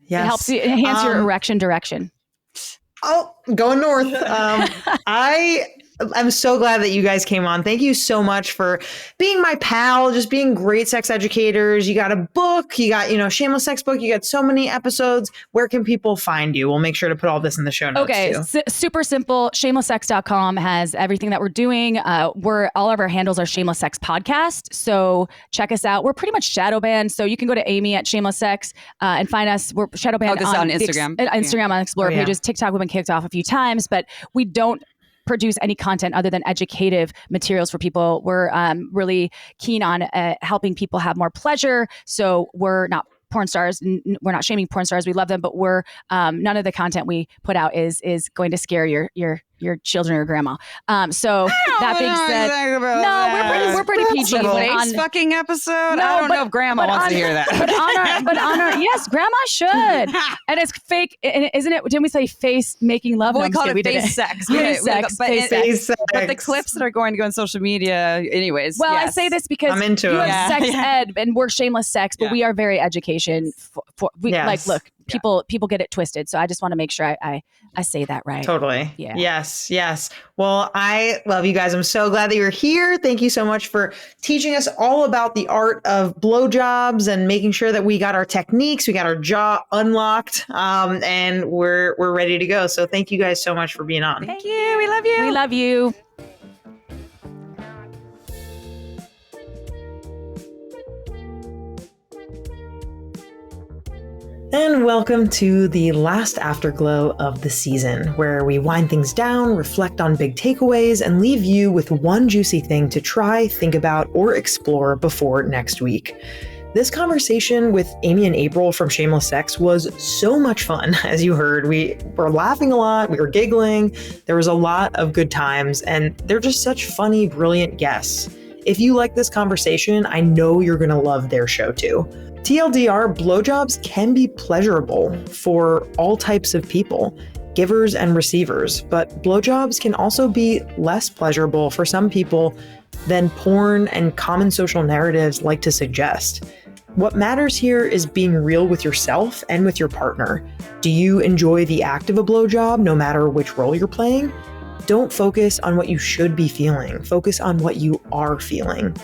Yes. It helps you enhance your erection direction. Oh, going north. I'm so glad that you guys came on. Thank you so much for being my pal, just being great sex educators. You got a book, you got, Shameless Sex book. You got so many episodes. Where can people find you? We'll make sure to put all this in the show notes too. Super simple. Shamelesssex.com has everything that we're doing. All of our handles are Shameless Sex Podcast. So check us out. We're pretty much shadow banned. So you can go to Amy at Shameless Sex and find us. We're shadow banned on Instagram. Instagram on Explorer pages. TikTok we've been kicked off a few times, but we don't produce any content other than educative materials for people. We're really keen on helping people have more pleasure. So we're not porn stars. We're not shaming porn stars. We love them, but we're none of the content we put out is going to scare your your children or grandma. So that being said, we're pretty PG. On fucking episode. I don't know if grandma wants to hear that. But on our yes, grandma should. And it's fake, isn't it? Didn't we say face making love? Well, we call it face sex. Face sex. But the clips that are going to go on social media, anyways. Well, I say this because I'm into you have sex ed, and we're shameless sex, but we are very education. Like, look, people get it twisted. So I just want to make sure I say that right. Totally. Yeah. Yes. Well, I love you guys. I'm so glad that you're here. Thank you so much for teaching us all about the art of blowjobs and making sure that we got our techniques, we got our jaw unlocked, and we're ready to go. So thank you guys so much for being on. Thank you. We love you. We love you. And welcome to the last afterglow of the season, where we wind things down, reflect on big takeaways, and leave you with one juicy thing to try, think about, or explore before next week. This conversation with Amy and April from Shameless Sex was so much fun. As you heard, we were laughing a lot, we were giggling, there was a lot of good times, and they're just such funny, brilliant guests. If you like this conversation, I know you're going to love their show too. TLDR, blowjobs can be pleasurable for all types of people, givers and receivers, but blowjobs can also be less pleasurable for some people than porn and common social narratives like to suggest. What matters here is being real with yourself and with your partner. Do you enjoy the act of a blowjob no matter which role you're playing? Don't focus on what you should be feeling. Focus on what you are feeling.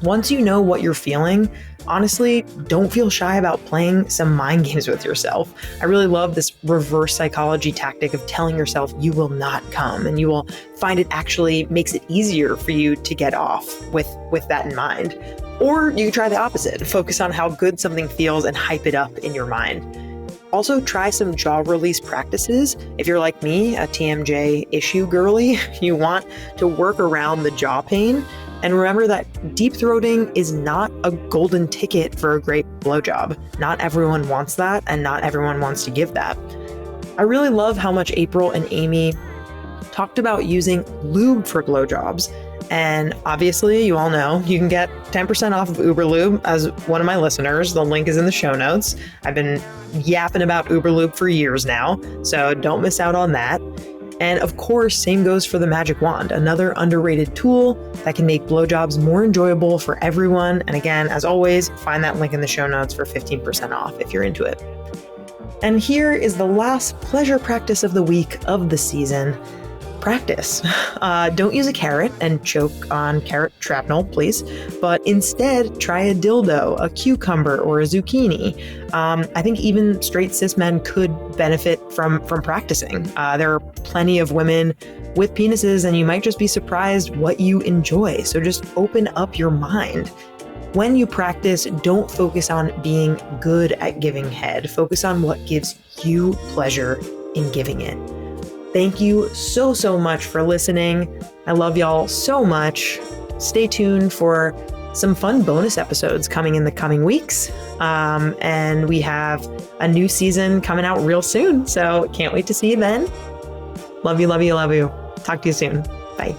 Once you know what you're feeling, honestly, don't feel shy about playing some mind games with yourself. I really love this reverse psychology tactic of telling yourself you will not come, and you will find it actually makes it easier for you to get off with that in mind. Or you can try the opposite, focus on how good something feels and hype it up in your mind. Also, try some jaw release practices. If you're like me, a TMJ issue girly, you want to work around the jaw pain. And remember that deep throating is not a golden ticket for a great blowjob. Not everyone wants that, and not everyone wants to give that. I really love how much April and Amy talked about using lube for blowjobs. And obviously, you all know, you can get 10% off of Uber Lube as one of my listeners. The link is in the show notes. I've been yapping about Uber Lube for years now, so don't miss out on that. And of course, same goes for the Magic Wand, another underrated tool that can make blowjobs more enjoyable for everyone. And again, as always, find that link in the show notes for 15% off if you're into it. And here is the last pleasure practice of the week of the season. Practice. Don't use a carrot and choke on carrot shrapnel, please, but instead try a dildo, a cucumber, or a zucchini. I think even straight cis men could benefit from practicing. There are plenty of women with penises, and you might just be surprised what you enjoy. So just open up your mind. When you practice, don't focus on being good at giving head. Focus on what gives you pleasure in giving it. Thank you so much for listening. I love y'all so much. Stay tuned for some fun bonus episodes coming in the coming weeks. And we have a new season coming out real soon. So can't wait to see you then. Love you. Talk to you soon. Bye.